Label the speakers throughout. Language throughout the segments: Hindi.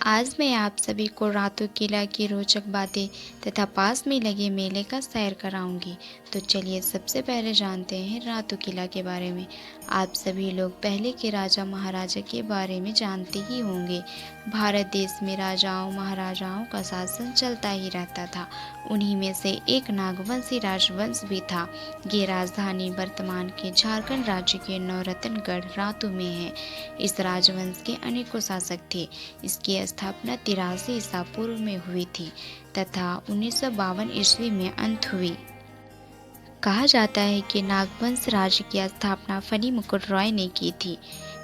Speaker 1: आज मैं आप सभी को रातू किला की रोचक बातें तथा पास में लगे मेले का सैर कराऊंगी। तो चलिए सबसे पहले जानते हैं रातू किला के बारे में। आप सभी लोग पहले के राजा महाराजा के बारे में जानते ही होंगे। भारत देश में राजाओं महाराजाओं का शासन चलता ही रहता था। उन्हीं में से एक नागवंशी राजवंश भी था। ये राजधानी वर्तमान के झारखंड राज्य के नौरतनगढ़ रातू में है। इस राजवंश के अनेकों शासक थे। इसकी स्थापना 83 ईसा पूर्व में हुई थी तथा 1952 ईस्वी में अंत हुई। कहा जाता है कि नागवंश राज्य की स्थापना फनी मुकुट रॉय ने की थी।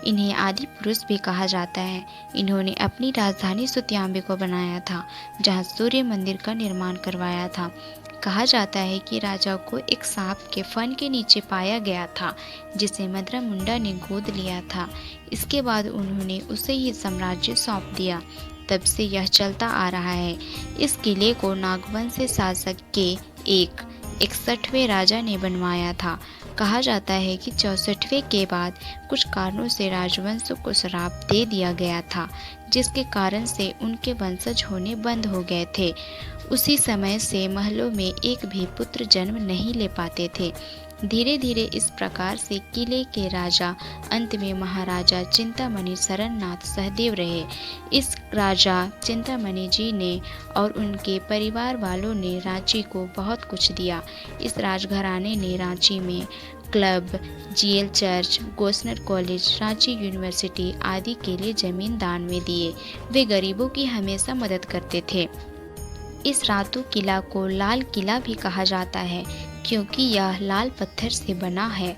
Speaker 1: इन्हें आदि पुरुष भी कहा जाता है। इन्होंने अपनी राजधानी सुत्याम्बे को बनाया था, जहां सूर्य मंदिर का निर्माण करवाया था। कहा जाता है कि राजा को एक सांप के फन के नीचे पाया गया था, जिसे मदरा मुंडा ने गोद लिया था। इसके बाद उन्होंने उसे ही साम्राज्य सौंप दिया। तब से यह चलता आ रहा है। इस किले को नागवंश शासक के 61वें राजा ने बनवाया था। कहा जाता है कि 64वें के बाद कुछ कारणों से राजवंश को श्राप दे दिया गया था, जिसके कारण से उनके वंशज होने बंद हो गए थे। उसी समय से महलों में एक भी पुत्र जन्म नहीं ले पाते थे। धीरे धीरे इस प्रकार से किले के राजा अंत में महाराजा चिंतामणि शरणनाथ सहदेव रहे। इस राजा चिंतामणि जी ने और उनके परिवार वालों ने रांची को बहुत कुछ दिया। इस राजघराने ने रांची में club, GL church, Gossner college, Ranchi university आदि के लिए जमीन दान में दिए। वे गरीबों की हमेशा मदद करते थे। इस रातू किला को लाल किला भी कहा जाता है, क्योंकि यह लाल पत्थर से बना है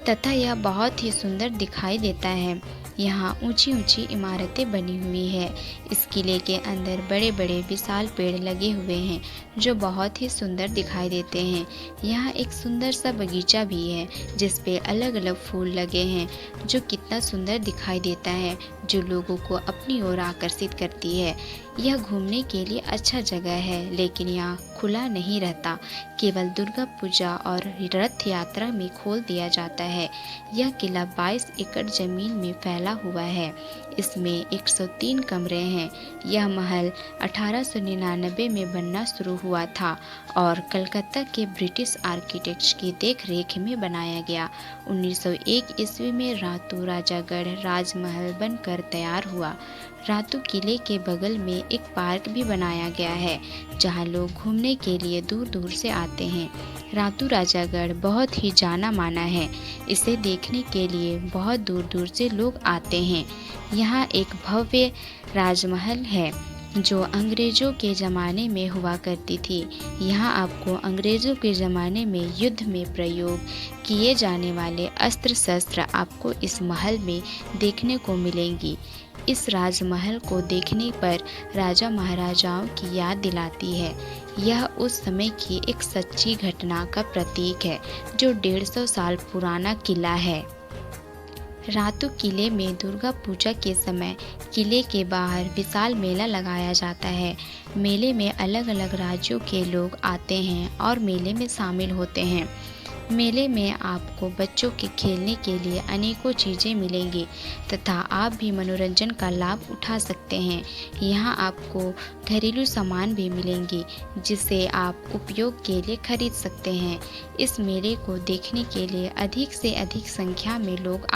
Speaker 1: तथा यह बहुत ही सुंदर दिखाई देता है। यहाँ ऊंची ऊंची इमारतें बनी हुई है। इस किले के अंदर बड़े बड़े विशाल पेड़ लगे हुए हैं, जो बहुत ही सुंदर दिखाई देते हैं। यहाँ एक सुंदर सा बगीचा भी है, जिस पे अलग अलग फूल लगे हैं, जो कितना सुंदर दिखाई देता है, जो लोगों को अपनी ओर आकर्षित करती है। यह घूमने के लिए अच्छा जगह है, लेकिन यहाँ खुला नहीं रहता। केवल दुर्गा पूजा और रथ यात्रा में खोल दिया जाता है। यह किला 22 एकड़ जमीन में फैला हुआ है। इसमें 103 कमरे हैं। यह महल 1899 में बनना शुरू हुआ था और कलकत्ता के ब्रिटिश आर्किटेक्ट्स की देखरेख में बनाया गया। 1901 ईस्वी में रातू राजागढ़ राजमहल बनकर तैयार हुआ। रातू किले के बगल में एक पार्क भी बनाया गया है, जहां लोग घूमने के लिए दूर दूर से आते हैं। रातू राजागढ़ बहुत ही जाना माना है। इसे देखने के लिए बहुत दूर दूर से लोग आते हैं। यहाँ एक भव्य राजमहल है, जो अंग्रेजों के ज़माने में हुआ करती थी। यहाँ आपको अंग्रेजों के ज़माने में युद्ध में प्रयोग किए जाने वाले अस्त्र शस्त्र आपको इस महल में देखने को मिलेंगी। इस राजमहल को देखने पर राजा महाराजाओं की याद दिलाती है। यह उस समय की एक सच्ची घटना का प्रतीक है, जो 150 साल पुराना किला है। रातू किले में दुर्गा पूजा के समय किले के बाहर विशाल मेला लगाया जाता है। मेले में अलग अलग राज्यों के लोग आते हैं और मेले में शामिल होते हैं। मेले में आपको बच्चों के खेलने के लिए अनेकों चीज़ें मिलेंगी तथा आप भी मनोरंजन का लाभ उठा सकते हैं। यहाँ आपको घरेलू सामान भी मिलेंगी, जिसे आप उपयोग के लिए खरीद सकते हैं। इस मेले को देखने के लिए अधिक से अधिक संख्या में लोग